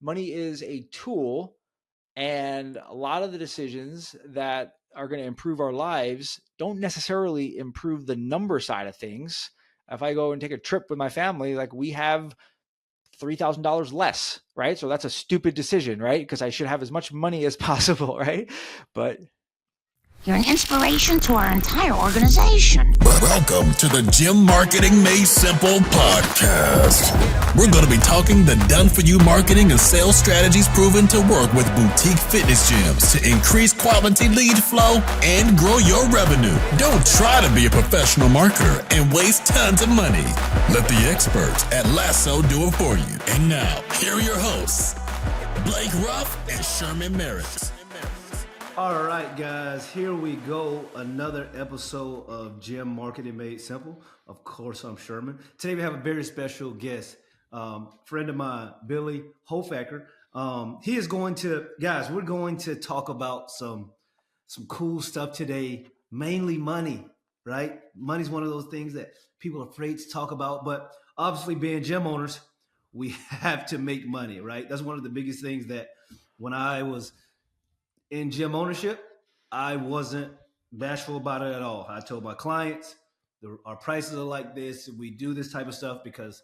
money is a tool, and a lot of the decisions that are going to improve our lives don't necessarily improve the number side of things. If I go and take a trip with my family, like we have $3,000 less, right? So that's a stupid decision, right? Because I should have as much money as possible, right? But you're an inspiration to our entire organization. Welcome to the Gym Marketing Made Simple podcast. We're going to be talking the done-for-you marketing and sales strategies proven to work with boutique fitness gyms to increase quality lead flow and grow your revenue. Don't try to be a professional marketer and waste tons of money. Let the experts at Lasso do it for you. And now, here are your hosts, Blake Ruff and Sherman Merricks. All right, guys, here we go. Another episode of Gym Marketing Made Simple. Of course, I'm Sherman. Today we have a very special guest, friend of mine, Billy Hofacker. He is going to, guys, we're going to talk about some cool stuff today, mainly money, right? Money's one of those things that people are afraid to talk about, but obviously being gym owners, we have to make money, right? That's one of the biggest things that when I was in gym ownership, I wasn't bashful about it at all. I told my clients, our prices are like this. We do this type of stuff because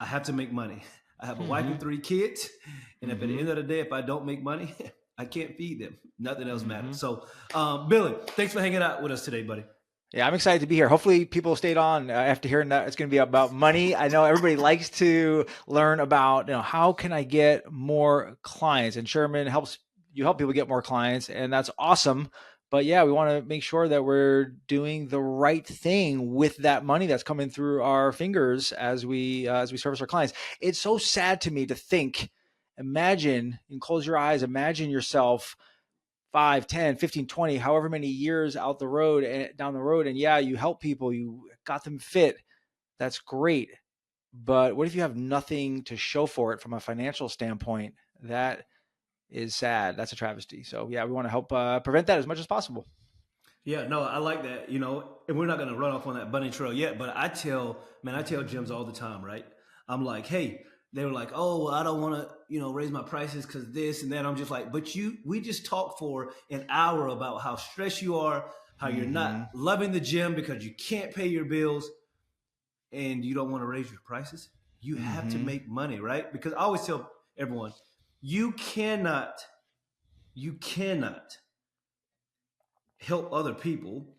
I have to make money. I have a wife and 3 kids. And if at the end of the day, if I don't make money, I can't feed them. Nothing else matters. So, Billy, thanks for hanging out with us today, buddy. yeah, I'm excited to be here. Hopefully people stayed on after hearing that it's going to be about money. I know everybody likes to learn about, how can I get more clients? And Sherman helps people get more clients, and that's awesome. But yeah, we want to make sure that we're doing the right thing with that money that's coming through our fingers as we service our clients. It's so sad to me to think, imagine, and close your eyes, imagine yourself 5, 10, 15, 20, however many years down the road. And yeah, you help people, you got them fit. That's great. But what if you have nothing to show for it from a financial standpoint? That is sad. That's a travesty. So yeah, we want to help prevent that as much as possible. Yeah, no, I like that, and we're not going to run off on that bunny trail yet, but I tell gyms all the time, right? I'm like, hey, they were like, oh, well, I don't want to, raise my prices because this and that. I'm just like, but we just talked for an hour about how stressed you are, how you're not loving the gym because you can't pay your bills and you don't want to raise your prices. You have to make money, right? Because I always tell everyone, you cannot help other people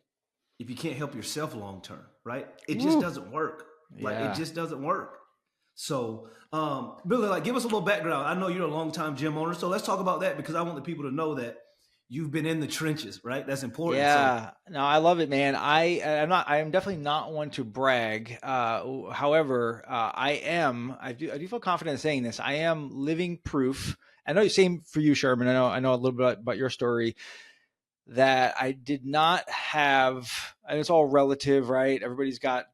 if you can't help yourself long term, right? It just doesn't work. It just doesn't work. So, Billy, give us a little background. I know you're a longtime gym owner, so let's talk about that because I want the people to know that you've been in the trenches, right? That's important. Yeah, no, I love it, man. I am definitely not one to brag. However, I do feel confident in saying this. I am living proof. I know the same for you, Sherman. I know a little bit about your story, that I did not have, and it's all relative, right? Everybody's got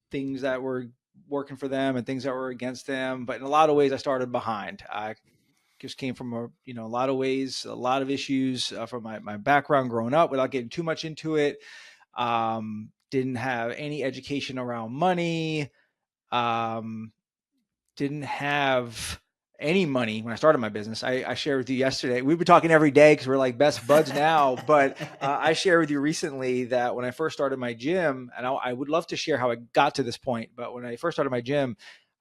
things that were working for them and things that were against them. But in a lot of ways, I started behind. I just came from a lot of ways, a lot of issues from my background growing up without getting too much into it. Didn't have any education around money. Didn't have any money when I started my business. I shared with you yesterday, we've been talking every day because we're like best buds now, but I shared with you recently that when I first started my gym, and I would love to share how I got to this point, but when I first started my gym,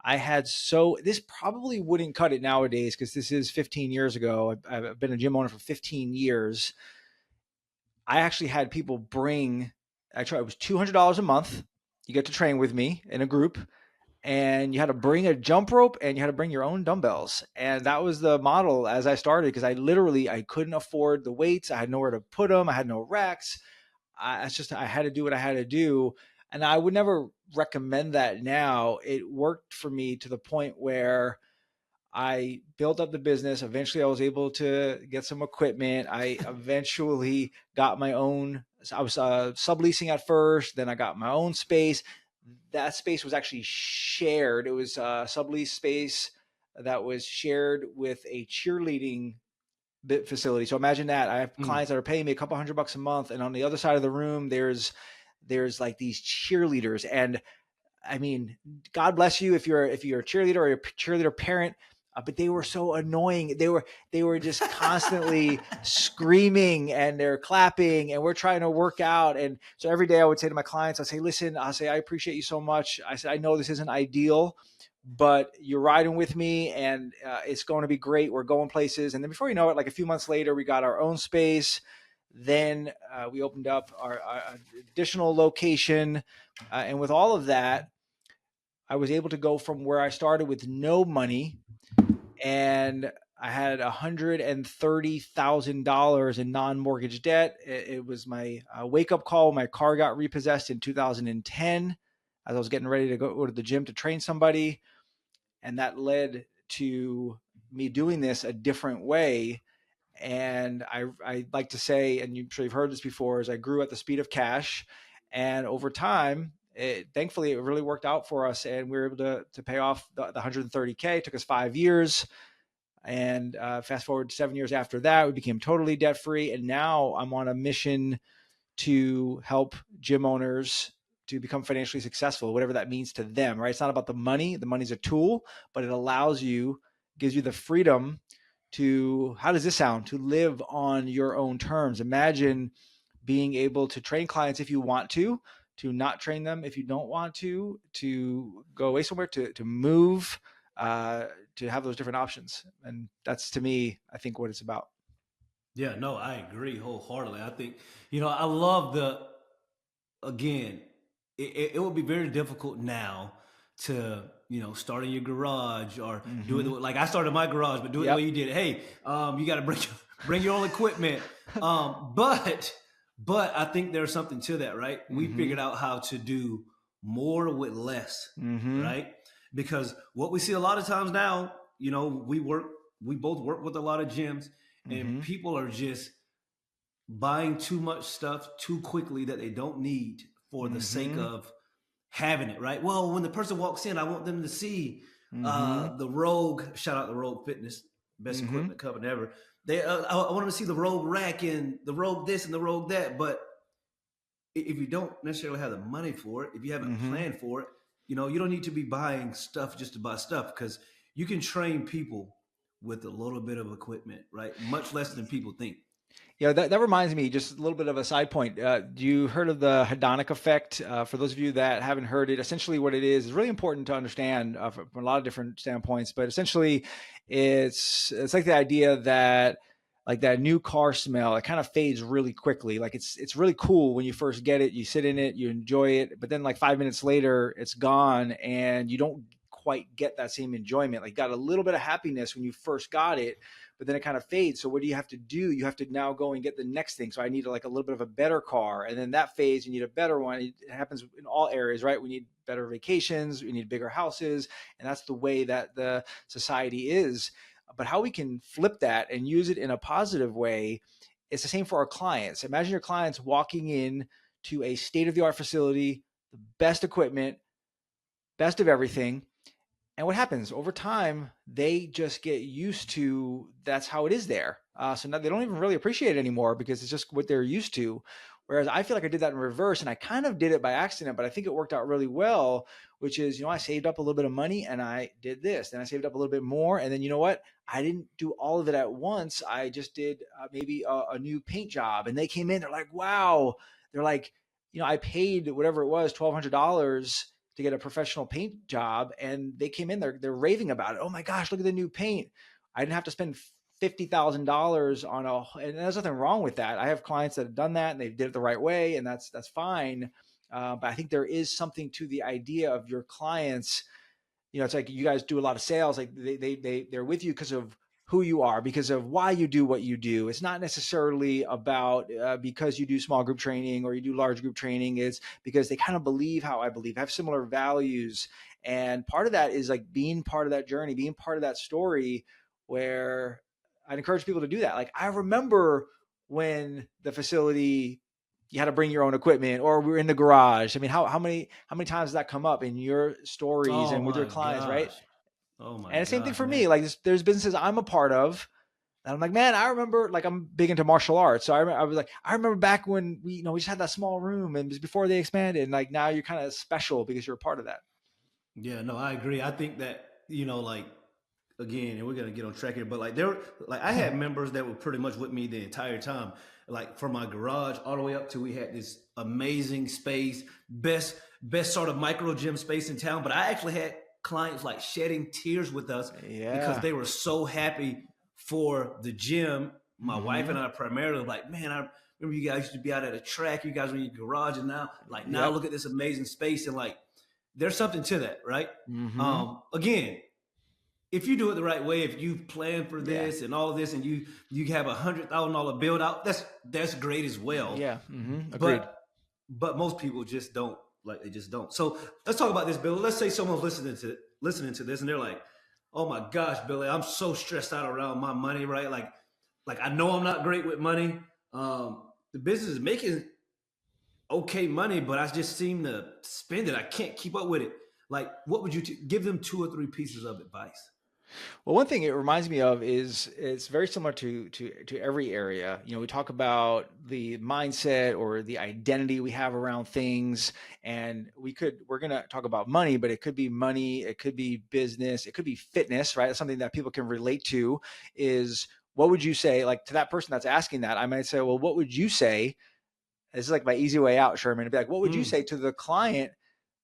I had this probably wouldn't cut it nowadays because this is 15 years ago. I've been a gym owner for 15 years. I actually had people it was $200 a month. You get to train with me in a group, and you had to bring a jump rope and you had to bring your own dumbbells. And that was the model as I started, because I couldn't afford the weights. I had nowhere to put them. I had no racks. I had to do what I had to do. And I would never recommend that now. It worked for me to the point where I built up the business. Eventually I was able to get some equipment. I eventually got my own. I was subleasing at first. Then I got my own space. That space was actually shared. It was a sublease space that was shared with a cheerleading facility. So imagine that. I have clients that are paying me a couple $100 a month, and on the other side of the room, there's like these cheerleaders. And I mean, God bless you if you're a cheerleader or a cheerleader parent. but they were so annoying. They were just constantly screaming, and they're clapping, and we're trying to work out. And so every day I would say to my clients, I say, listen, I appreciate you so much. I said, I know this isn't ideal, but you're riding with me, and it's going to be great. We're going places. And then before you know it, like a few months later, we got our own space. Then we opened up our additional location. And with all of that, I was able to go from where I started with no money, and I had $130,000 in non-mortgage debt. It was my wake-up call. My car got repossessed in 2010 as I was getting ready to go to the gym to train somebody. And that led to me doing this a different way. And I like to say, and I'm sure you've heard this before, is I grew at the speed of cash. And over time, thankfully, it really worked out for us. And we were able to pay off the 130K. It took us 5 years. And fast forward 7 years after that, we became totally debt free. And now I'm on a mission to help gym owners to become financially successful, whatever that means to them, right? It's not about the money. The money's a tool, but it allows you, gives you the freedom to, how does this sound? To live on your own terms. Imagine being able to train clients if you want to not train them if you don't want to go away somewhere, to move, to have those different options. And that's, to me, I think what it's about. Yeah, no, I agree wholeheartedly. I think, I love again, it would be very difficult now to, start in your garage or do it like I started my garage, but do it the way you did it. Hey, you got to bring your own equipment. But I think there's something to that, right? We figured out how to do more with less, right? Because what we see a lot of times now, we both work with a lot of gyms, and people are just buying too much stuff too quickly that they don't need for the sake of having it, right? Well, when the person walks in, I want them to see the Rogue, shout out the Rogue Fitness, best equipment company ever. I want them to see the Rogue rack and the Rogue this and the Rogue that. But if you don't necessarily have the money for it, if you haven't planned for it, you don't need to be buying stuff just to buy stuff, because you can train people with a little bit of equipment, right? Much less than people think. Yeah, that reminds me, just a little bit of a side point. You heard of the hedonic effect? For those of you that haven't heard it, essentially what it is really important to understand from a lot of different standpoints. But essentially, it's like the idea that, like, that new car smell, it kind of fades really quickly. Like it's really cool when you first get it, you sit in it, you enjoy it, but then like 5 minutes later, it's gone, and you don't quite get that same enjoyment. Like, you got a little bit of happiness when you first got it, but then it kind of fades. So what do you have to do? You have to now go and get the next thing. So I need a little bit of a better car, and then that fades. You need a better one. It happens in all areas, right? We need better vacations. We need bigger houses. And that's the way that the society is. But how we can flip that and use it in a positive way, it's the same for our clients. Imagine your clients walking in to a state-of-the-art facility, the best equipment, best of everything. And what happens over time, they just get used to, that's how it is there. So now they don't even really appreciate it anymore, because it's just what they're used to. Whereas I feel like I did that in reverse, and I kind of did it by accident, but I think it worked out really well, which is, I saved up a little bit of money and I did this. Then I saved up a little bit more. And then, you know what? I didn't do all of it at once. I just did maybe a new paint job, and they came in, they're like, wow. They're like, I paid whatever it was, $1,200 to get a professional paint job. And they came in, they're raving about it. Oh my gosh, look at the new paint. I didn't have to spend $50,000 on and there's nothing wrong with that. I have clients that have done that and they did it the right way, and that's fine. But I think there is something to the idea of your clients. It's like you guys do a lot of sales. Like they're with you because of who you are, because of why you do what you do. It's not necessarily about because you do small group training or you do large group training. It's because they kind of believe how I believe, have similar values. And part of that is like being part of that journey, being part of that story, where I'd encourage people to do that. Like, I remember when the facility, you had to bring your own equipment, or we were in the garage. I mean, how many times does that come up in your stories and with your clients, right? Oh my! And the same thing for man. me. Like, there's businesses I'm a part of, and I'm like, man, I remember. Like, I'm big into martial arts, so I was like, I remember back when we just had that small room, and it was before they expanded. And like, now you're kind of special because you're a part of that. Yeah, no, I agree. I think that like again, and we're gonna get on track here, but like I had members that were pretty much with me the entire time, like from my garage all the way up to we had this amazing space, best sort of micro gym space in town. But I actually had clients like shedding tears with us because Yeah. they were so happy for the gym. My wife and I primarily were like, man, I remember you guys used to be out at a track, you guys were in your garage, and now Yep. look at this amazing space. And like there's something to that, right? Mm-hmm. Again, if you do it the right way, if you plan for Yeah. this and all of this, and you have $100,000 build out, that's great as well. Yeah. Mm-hmm. Agreed. But most people just don't, like, they just don't. So let's talk about this, Bill. Let's say someone's listening to this, and they're like, "Oh my gosh, Billy, I'm so stressed out around my money, right? Like I know I'm not great with money. The business is making okay money, but I just seem to spend it. I can't keep up with it. Like, what would you give them 2 or 3 pieces of advice?" Well, one thing it reminds me of is it's very similar to every area. You know, we talk about the mindset or the identity we have around things, and we're going to talk about money, but it could be money, it could be business, it could be fitness, right? It's something that people can relate to. Is what would you say, like, to that person that's asking that? I might say, well, what would you say? This is like my easy way out, Sherman. It'd be like, what would you say to the client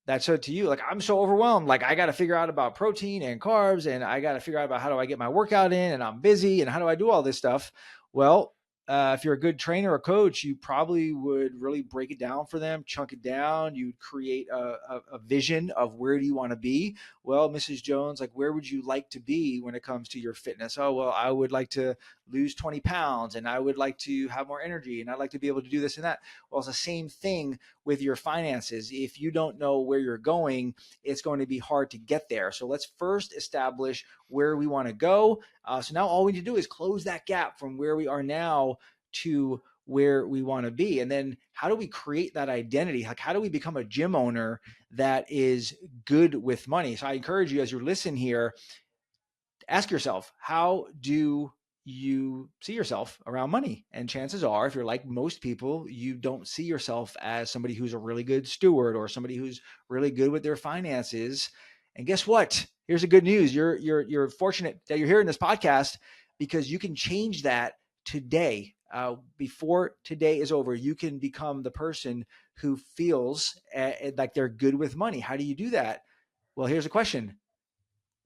that said to you, like, I'm so overwhelmed, like I got to figure out about protein and carbs, and I got to figure out about how do I get my workout in, and I'm busy, and how do I do all this stuff? Well, if you're a good trainer or coach, you probably would really break it down for them, chunk it down. You'd create a vision of where do you want to be. Well, Mrs. Jones, like, where would you like to be when it comes to your fitness? Oh, well, I would like to lose 20 pounds, and I would like to have more energy, and I'd like to be able to do this and that. Well, it's the same thing with your finances. If you don't know where you're going, it's going to be hard to get there. So let's first establish where we want to go. So now all we need to do is close that gap from where we are now to where we want to be. And then how do we create that identity? Like, how do we become a gym owner that is good with money? So I encourage you, as you're listening here, ask yourself, how do you see yourself around money? And chances are, if you're like most people, you don't see yourself as somebody who's a really good steward or somebody who's really good with their finances. And guess what? Here's the good news. You're fortunate that you're hearing this podcast, because you can change that today. Before today is over, you can become the person who feels like they're good with money. How do you do that? Well, here's a question.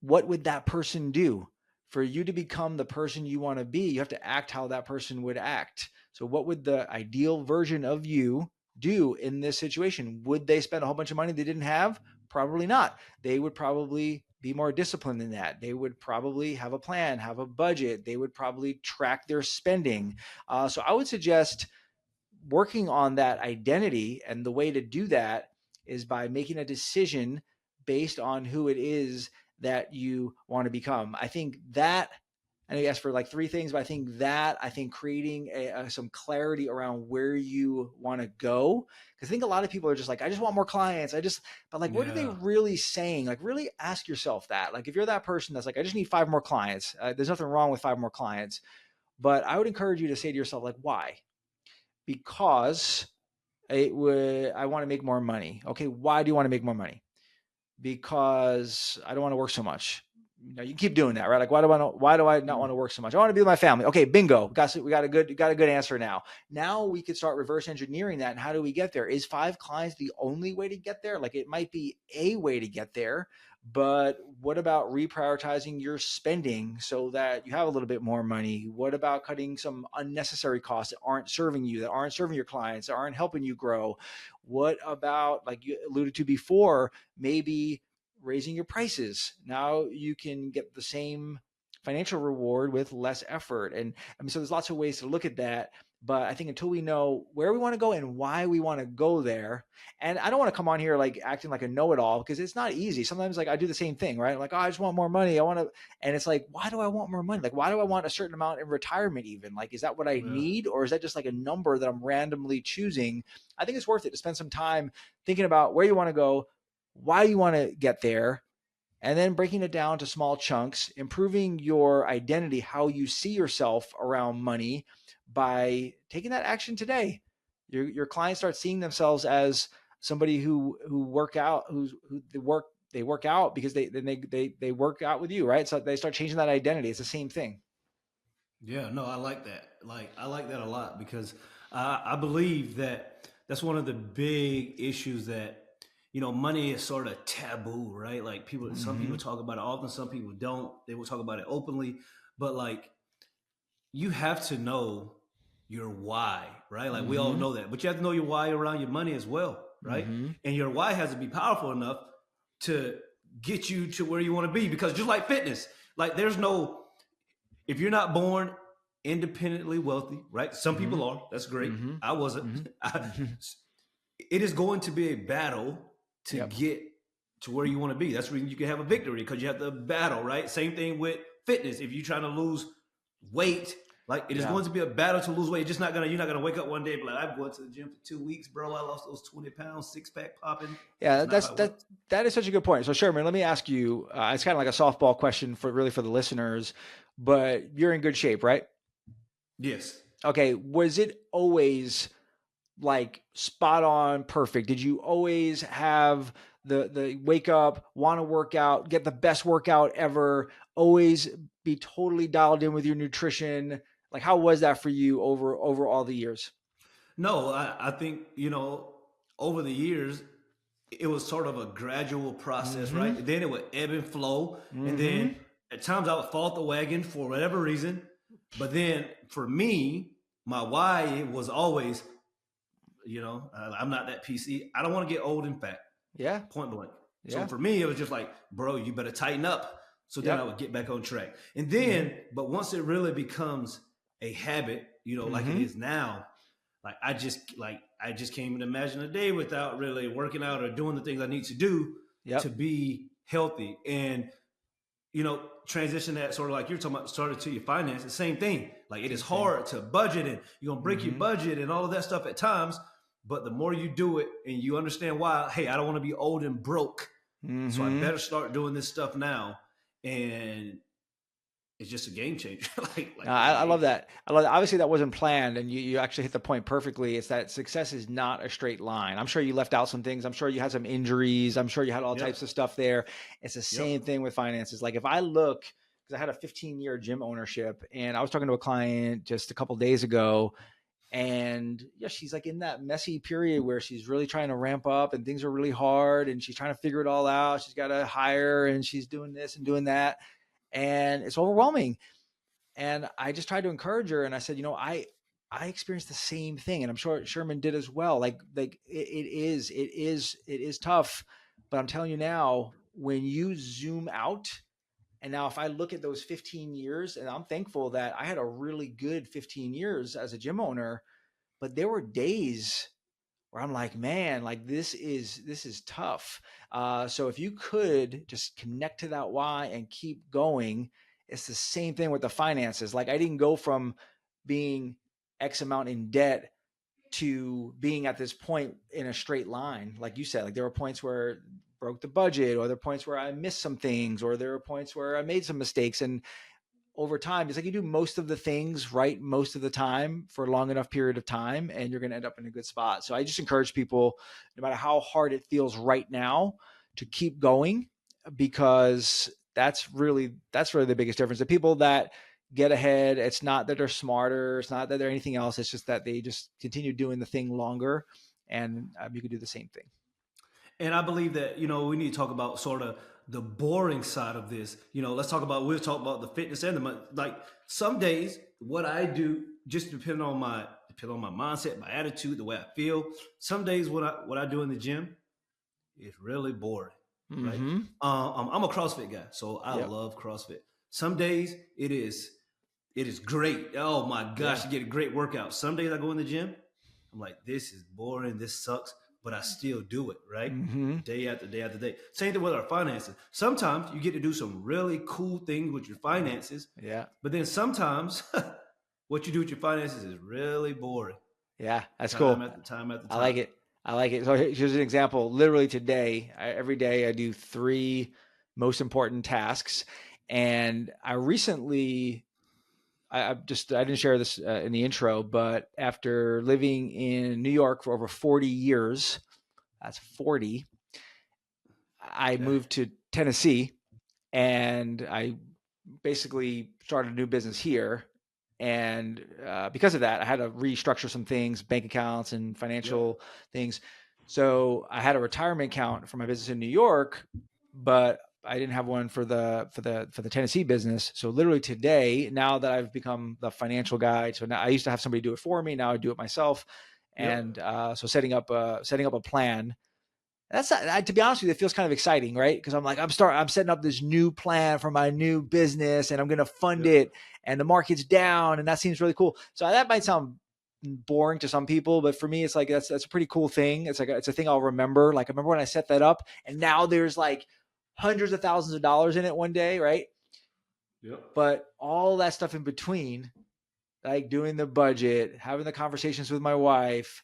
What would that person do? For you to become the person you want to be, you have to act how that person would act. So what would the ideal version of you do in this situation? Would they spend a whole bunch of money they didn't have? Probably not. They would probably be more disciplined than that. They would probably have a plan, have a budget. They would probably track their spending. So I would suggest working on that identity. And the way to do that is by making a decision based on who it is that you want to become. I think that, and I asked for like 3 things, but I think creating some clarity around where you want to go. Because I think a lot of people are just like, I just want more clients. But like, what are they really saying? Like, really ask yourself that. Like, if you're that person that's like, I just need 5 more clients, there's nothing wrong with 5 more clients. But I would encourage you to say to yourself, like, why? Because I want to make more money. Okay, why do you want to make more money? Because I don't want to work so much. You know, you keep doing that, right? Like, why do I not want to work so much? I want to be with my family. Okay, bingo. We got a good answer now. Now we could start reverse engineering that. And how do we get there? Is 5 clients the only way to get there? Like, it might be a way to get there, but what about reprioritizing your spending so that you have a little bit more money? What about cutting some unnecessary costs that aren't serving you, that aren't serving your clients, that aren't helping you grow? What about, like you alluded to before, maybe raising your prices? Now you can get the same financial reward with less effort. And I mean, so there's lots of ways to look at that. But I think until we know where we want to go and why we want to go there, and I don't want to come on here like acting like a know-it-all, because it's not easy. Sometimes, like, I do the same thing, right? Like, oh, I just want more money. And it's like, why do I want more money? Like, why do I want a certain amount in retirement even? Like, is that what I need? Or is that just like a number that I'm randomly choosing? I think it's worth it to spend some time thinking about where you want to go, why you want to get there, and then breaking it down to small chunks, improving your identity, how you see yourself around money by taking that action today. Your clients start seeing themselves as somebody who work out, who the work they work out because they work out with you, right? So they start changing that identity. It's the same thing. Yeah, no, I like that. I like that a lot because I believe that that's one of the big issues that money is sort of taboo, right? Like some people talk about it often, some people don't. They will talk about it openly, but like you have to know your why, right? Like we all know that, but you have to know your why around your money as well, right? And your why has to be powerful enough to get you to where you want to be. Because just like fitness, like if you're not born independently wealthy, right? Some people are. That's great. I wasn't. It is going to be a battle to get to where you want to be. That's when you can have a victory because you have to battle, right? Same thing with fitness. If you're trying to lose weight, like it is going to be a battle to lose weight. You're not gonna wake up one day and be like, I've gone to the gym for 2 weeks, bro. I lost those 20 pounds, 6-pack popping. Yeah, that is such a good point. So Sherman, let me ask you, it's kind of like a softball question for the listeners, but you're in good shape, right? Yes. Okay. Was it always like spot on perfect? Did you always have the wake up, want to work out, get the best workout ever, always be totally dialed in with your nutrition? Like, how was that for you over all the years? No, I think, over the years, it was sort of a gradual process, right? Then it would ebb and flow. And then at times I would fall off the wagon for whatever reason. But then for me, my why was always, I'm not that PC. I don't want to get old and fat. Yeah. Point blank. Yeah. So for me, it was just like, bro, you better tighten up. So then I would get back on track. And then, but once it really becomes a habit, like it is now, like I just can't even imagine a day without really working out or doing the things I need to do to be healthy. And, transition that sort of like you're talking about started to your finances, same thing. Like it is hard to budget and you're going to break your budget and all of that stuff at times. But the more you do it and you understand why, hey, I don't want to be old and broke. So I better start doing this stuff now. And it's just a game changer. I love that. I love that. Obviously that wasn't planned and you actually hit the point perfectly. It's that success is not a straight line. I'm sure you left out some things. I'm sure you had some injuries. I'm sure you had all types of stuff there. It's the same thing with finances. Like if I look, because I had a 15-year gym ownership and I was talking to a client just a couple of days ago and she's like in that messy period where she's really trying to ramp up and things are really hard and she's trying to figure it all out. She's got to hire and she's doing this and doing that. And it's overwhelming. And I just tried to encourage her. And I said, I experienced the same thing. And I'm sure Sherman did as well. Like it is tough, but I'm telling you now, when you zoom out, and now if I look at those 15 years, and I'm thankful that I had a really good 15 years as a gym owner, but there were days where I'm like, man, like this is tough. So if you could just connect to that why and keep going, it's the same thing with the finances. Like I didn't go from being X amount in debt to being at this point in a straight line. Like you said, like there were points where I broke the budget, or there were points where I missed some things, or there were points where I made some mistakes. And over time, it's like you do most of the things right most of the time for a long enough period of time, and you're going to end up in a good spot. So I just encourage people, no matter how hard it feels right now, to keep going, because that's really the biggest difference. The people that get ahead, it's not that they're smarter, it's not that they're anything else. It's just that they just continue doing the thing longer, and you can do the same thing. And I believe that, we need to talk about sort of the boring side of this. We'll talk about the fitness and the money. Like some days what I do just depend on my mindset, my attitude, the way I feel. Some days what I do in the gym is really boring. Right. I'm a CrossFit guy, so I love CrossFit. Some days it is great. Oh my gosh, you get a great workout. Some days I go in the gym, I'm like, this is boring, this sucks. But I still do it, right? Day after day after day. Same thing with our finances. Sometimes you get to do some really cool things with your finances. Yeah. But then sometimes what you do with your finances is really boring. Yeah, that's cool. Time after time. I like it. So here's an example. Literally today, every day I do 3 most important tasks. And I recently, I didn't share this in the intro, but after living in New York for over 40 years, that's 40, I moved to Tennessee, and I basically started a new business here. And because of that, I had to restructure some things, bank accounts and financial things. So I had a retirement account for my business in New York, but I didn't have one for the Tennessee business. So literally today, now that I've become the financial guy, so now I used to have somebody do it for me. Now I do it myself. And so setting up a plan. That's to be honest with you, it feels kind of exciting, right? Because I'm setting up this new plan for my new business, and I'm going to fund it, and the market's down, and that seems really cool. So that might sound boring to some people, but for me, it's like that's a pretty cool thing. It's a thing I'll remember. Like I remember when I set that up, and now there's like hundreds of thousands of dollars in it one day, right? Yep. But all that stuff in between, like doing the budget, having the conversations with my wife,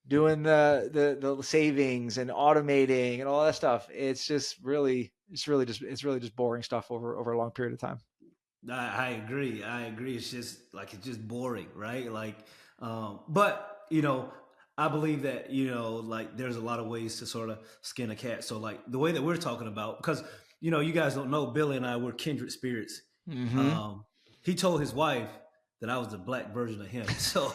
doing the savings and automating and all that stuff, it's really just boring stuff over a long period of time. I agree. It's just boring, right? Like, but I believe that like there's a lot of ways to sort of skin a cat. So like the way that we're talking about, because you guys don't know, Billy and I were kindred spirits. Mm-hmm. He told his wife that I was the black version of him. So,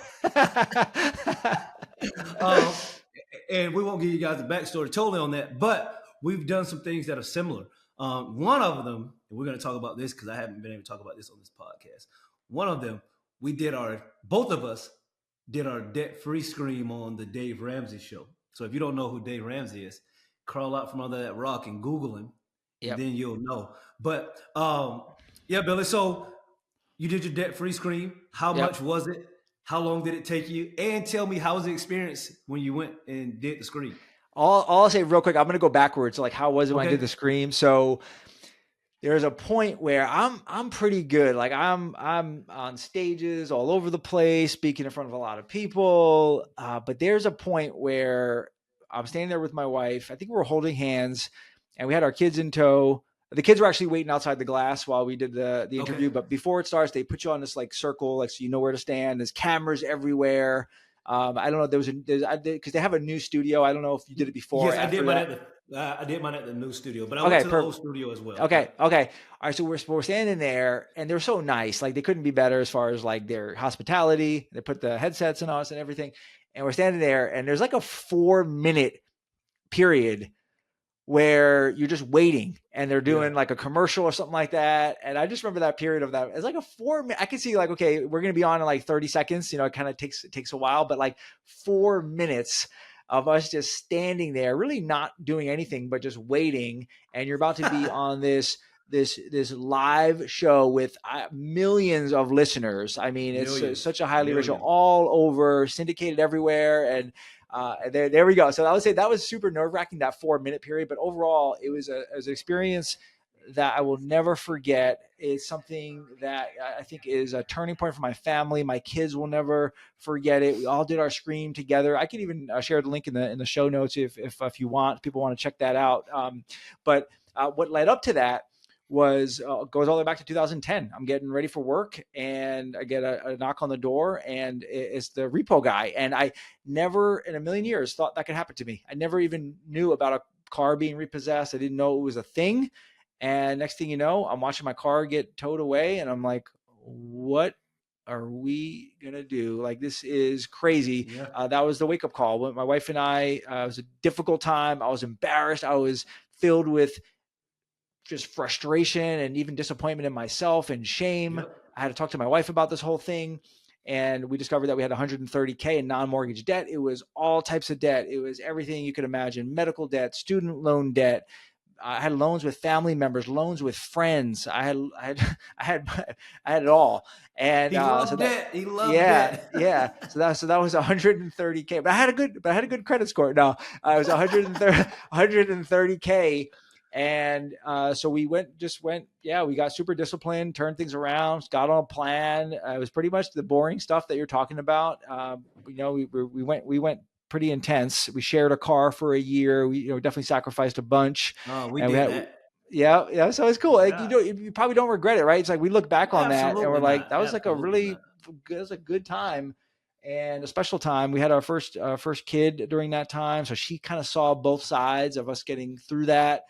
and we won't give you guys the backstory totally on that, but we've done some things that are similar. One of them, and we're going to talk about this because I haven't been able to talk about this on this podcast. One of them, both of us did our debt-free scream on the Dave Ramsey show. So if you don't know who Dave Ramsey is, crawl out from under that rock and Google him, and then you'll know. But yeah, Billy, so you did your debt-free scream. How much was it? How long did it take you? And tell me, how was the experience when you went and did the scream? I'll say real quick, I'm going to go backwards. Like, how was it when I did the scream? So there's a point where I'm pretty good. Like I'm on stages all over the place, speaking in front of a lot of people. But there's a point where I'm standing there with my wife. I think we were holding hands, and we had our kids in tow. The kids were actually waiting outside the glass while we did the interview. Okay. But before it starts, they put you on this like circle, like so you know where to stand. There's cameras everywhere. I don't know. Because they have a new studio. I don't know if you did it before. Yes, I did mine at the new studio, but I went to the old studio as well. Okay. All right. So we're standing there, and they're so nice. Like they couldn't be better as far as like their hospitality. They put the headsets on us and everything. And we're standing there, and there's like a 4-minute period where you're just waiting, and they're doing like a commercial or something like that. And I just remember that period of that. It's like a 4-minute. I can see like, okay, we're going to be on in like 30 seconds. It kind of takes a while, but like 4 minutes of us just standing there, really not doing anything, but just waiting. And you're about to be on this live show with millions of listeners. I mean, it's such a highly rated show, all over, syndicated everywhere. And there we go. So I would say that was super nerve-wracking, that 4-minute period. But overall, it was an experience that I will never forget. It's something that I think is a turning point for my family. My kids will never forget it. We all did our scream together. I could even share the link in the show notes if you want. People want to check that out. But what led up to that goes all the way back to 2010. I'm getting ready for work, and I get a knock on the door, and it's the repo guy. And I never in a million years thought that could happen to me. I never even knew about a car being repossessed. I didn't know it was a thing. And next thing you know, I'm watching my car get towed away, and I'm like, what are we going to do? Like, this is crazy. Yeah. That was the wake-up call. When my wife and I, it was a difficult time. I was embarrassed. I was filled with just frustration and even disappointment in myself and shame. Yep. I had to talk to my wife about this whole thing. And we discovered that we had $130K in non-mortgage debt. It was all types of debt. It was everything you could imagine: medical debt, student loan debt. I had loans with family members, loans with friends. I had it all. And he loved debt. He loved debt. Yeah. So that was $130K. But I had a good credit score. No, it was $130K. And so we went. We got super disciplined, turned things around, got on a plan. It was pretty much the boring stuff that you're talking about. We went pretty intense. We shared a car for a year. We definitely sacrificed a bunch. Oh, we did that. Yeah. So it's cool. Yeah. Like, you probably don't regret it, right? It's like we look back on that and we're like, that was like a really good time. and a special time. We had our first kid during that time, so she kind of saw both sides of us getting through that.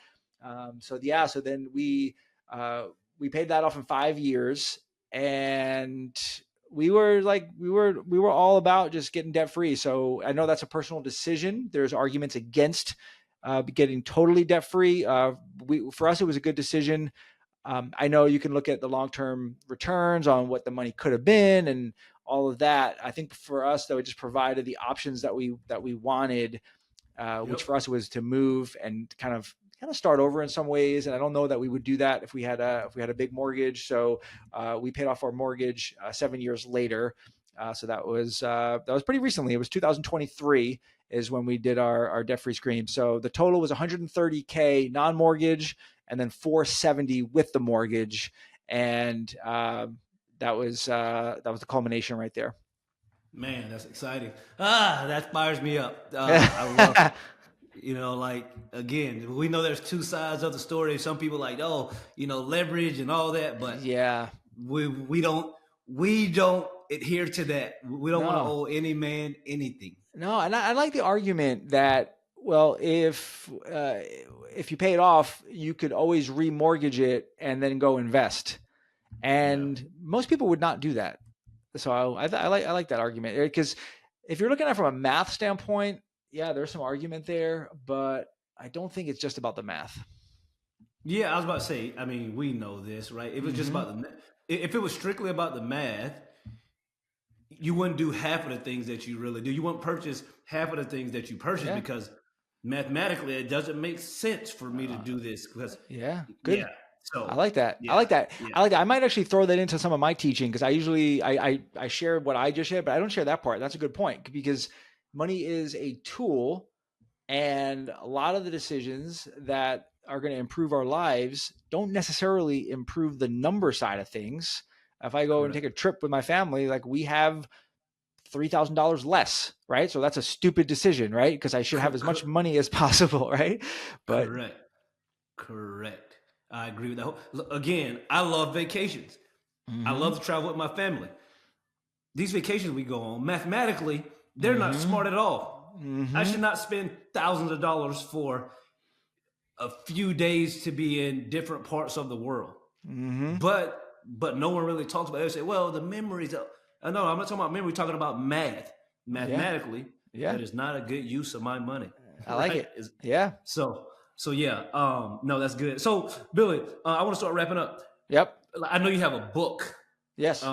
So then we paid that off in 5 years, and we were all about just getting debt free. So I know that's a personal decision. There's arguments against getting totally debt free. For us, it was a good decision. I know you can look at the long-term returns on what the money could have been and all of that. I think for us, though, it just provided the options that we wanted, which for us was to move and kind of start over in some ways. And I don't know that we would do that if we had a big mortgage. So we paid off our mortgage 7 years later. So that was pretty recently. It was 2023 is when we did our debt-free scream. So the total was $130K non-mortgage, and then $470 with the mortgage, and that was the culmination right there. Man, that's exciting. That fires me up. I love again, we know there's two sides of the story. Some people leverage and all that, but yeah, we don't adhere to that. We don't want to owe any man anything. No, and I like the argument that, well, if you pay it off, you could always remortgage it and then go invest. And most people would not do that. So I like that argument, because if you're looking at it from a math standpoint, yeah, there's some argument there, but I don't think it's just about the math. Yeah, I was about to say, I mean, we know this, right? If it was just about if it was strictly about the math, you wouldn't do half of the things that you really do. You wouldn't purchase half of the things that you purchase because mathematically it doesn't make sense for me to do this. Because good. Yeah. So I like that. Yeah, I like that. Yeah. I like that. I might actually throw that into some of my teaching, because I usually I share what I just shared, but I don't share that part. That's a good point, because money is a tool, and a lot of the decisions that are going to improve our lives don't necessarily improve the number side of things. If I go and take a trip with my family, like, we have $3,000 less, right? So that's a stupid decision, right? Because I should have as much money as possible, right? But Correct. I agree with that. Again, I love vacations. I love to travel with my family. These vacations we go on, mathematically, they're not smart at all. I should not spend thousands of dollars for a few days to be in different parts of the world. But no one really talks about it. They say, well, the memories. No, I'm not talking about memory. We're talking about math. Mathematically, that is not a good use of my money. I like it. Yeah. So yeah. No, that's good. So Billy, I want to start wrapping up. Yep. I know you have a book. Yes.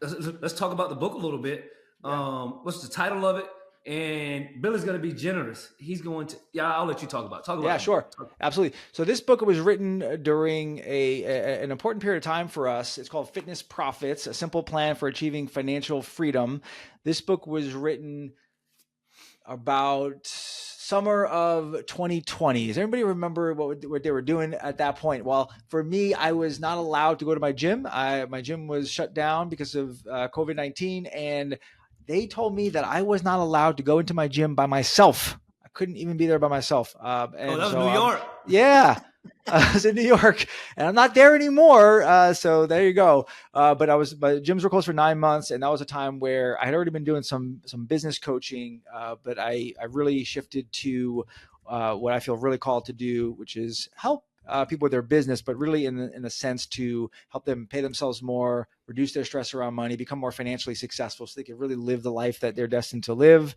Let's talk about the book a little bit. What's the title of it? And Billy's going to be generous. He's going to, I'll let you talk about it. Yeah, sure. Absolutely. So this book was written during an important period of time for us. It's called Fitness Profits, A Simple Plan for Achieving Financial Freedom. This book was written about summer of 2020. Does everybody remember what they were doing at that point? Well, for me, I was not allowed to go to my gym. My gym was shut down because of COVID-19, and they told me that I was not allowed to go into my gym by myself. I couldn't even be there by myself. That was New York. Yeah. I was in New York, and I'm not there anymore. So there you go. But my gyms were closed for 9 months, and that was a time where I had already been doing some business coaching. But I really shifted to what I feel really called to do, which is help people with their business, but really in a sense to help them pay themselves more, reduce their stress around money, become more financially successful so they can really live the life that they're destined to live.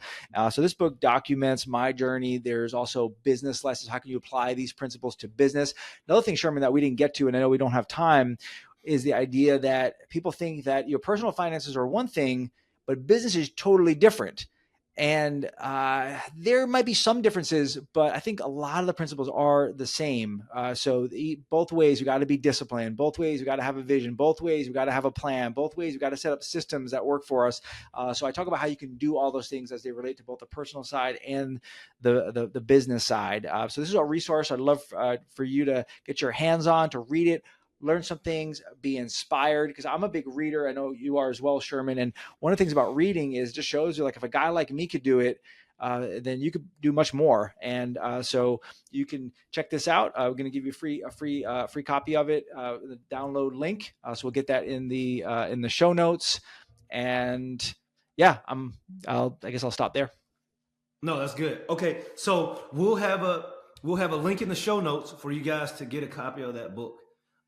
So this book documents my journey. There's also business lessons. How can you apply these principles to business? Another thing, Sherman, that we didn't get to, and I know we don't have time, is the idea that people think that your personal finances are one thing, but business is totally different. And there might be some differences, but I think a lot of the principles are the same. So both ways, you got to be disciplined. Both ways, you got to have a vision. Both ways, you got to have a plan. Both ways, you got to set up systems that work for us. So I talk about how you can do all those things as they relate to both the personal side and the business side. So this is a resource I'd love for you to get your hands on, to read it, learn some things, be inspired, because I'm a big reader. I know you are as well, Sherman. And one of the things about reading is just shows you, like, if a guy like me could do it, then you could do much more. And so you can check this out. We're going to give you a free copy of it, the download link. So we'll get that in the show notes. And yeah, I guess I'll stop there. No, that's good. Okay, so we'll have a link in the show notes for you guys to get a copy of that book,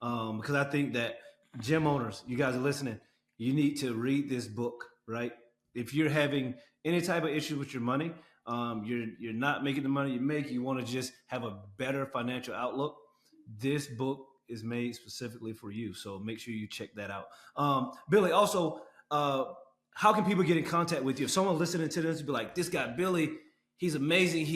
because I think that gym owners, you guys are listening, you need to read this book, right? If you're having any type of issue with your money, you're not making the money you make, you want to just have a better financial outlook, this book is made specifically for you. So make sure you check that out. Billy, also, how can people get in contact with you? If someone listening to this be like, this guy, Billy, he's amazing.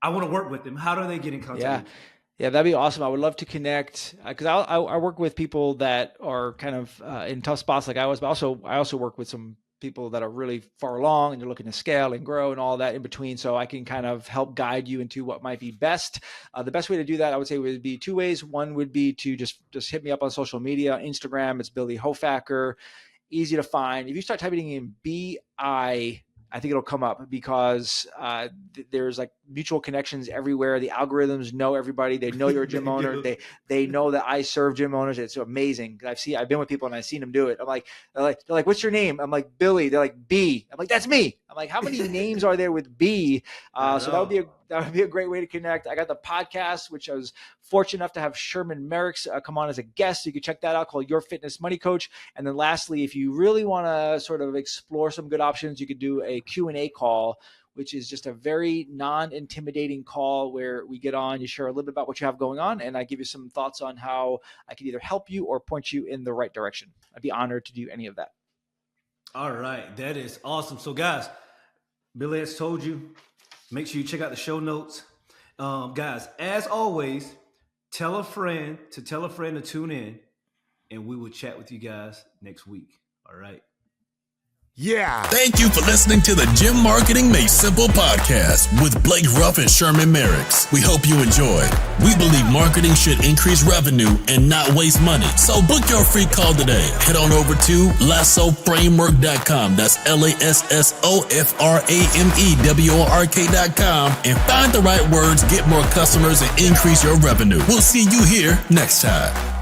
I want to work with him. How do they get in contact with you? Yeah, that'd be awesome. I would love to connect because I work with people that are kind of in tough spots like I was, but I also work with some people that are really far along and they're looking to scale and grow and all that in between. So I can kind of help guide you into what might be best. The best way to do that, I would say, would be two ways. One would be to just hit me up on social media. Instagram, it's Billy Hofacker. Easy to find. If you start typing in BI, I think it'll come up because there's like mutual connections everywhere. The algorithms know everybody. They know you're a gym owner. They know that I serve gym owners. It's amazing. I've been with people and I've seen them do it. They're like, what's your name? I'm like, Billy. They're like, B. I'm like, that's me. I'm like, how many names are there with B? So that would be a great way to connect. I got the podcast, which I was fortunate enough to have Sherman Merricks come on as a guest. So you can check that out, called Your Fitness Money Coach. And then lastly, if you really want to sort of explore some good options, you could do a Q&A call, which is just a very non-intimidating call where we get on, you share a little bit about what you have going on, and I give you some thoughts on how I can either help you or point you in the right direction. I'd be honored to do any of that. All right. That is awesome. So guys, Billy has told you, make sure you check out the show notes. Guys, as always, tell a friend to tune in, and we will chat with you guys next week. All right. Yeah. Thank you for listening to the Gym Marketing Made Simple podcast with Blake Ruff and Sherman Merricks. We hope you enjoyed. We believe marketing should increase revenue and not waste money. So book your free call today. Head on over to lassoframework.com. That's LASSOFRAMEWORK.com and find the right words, get more customers, and increase your revenue. We'll see you here next time.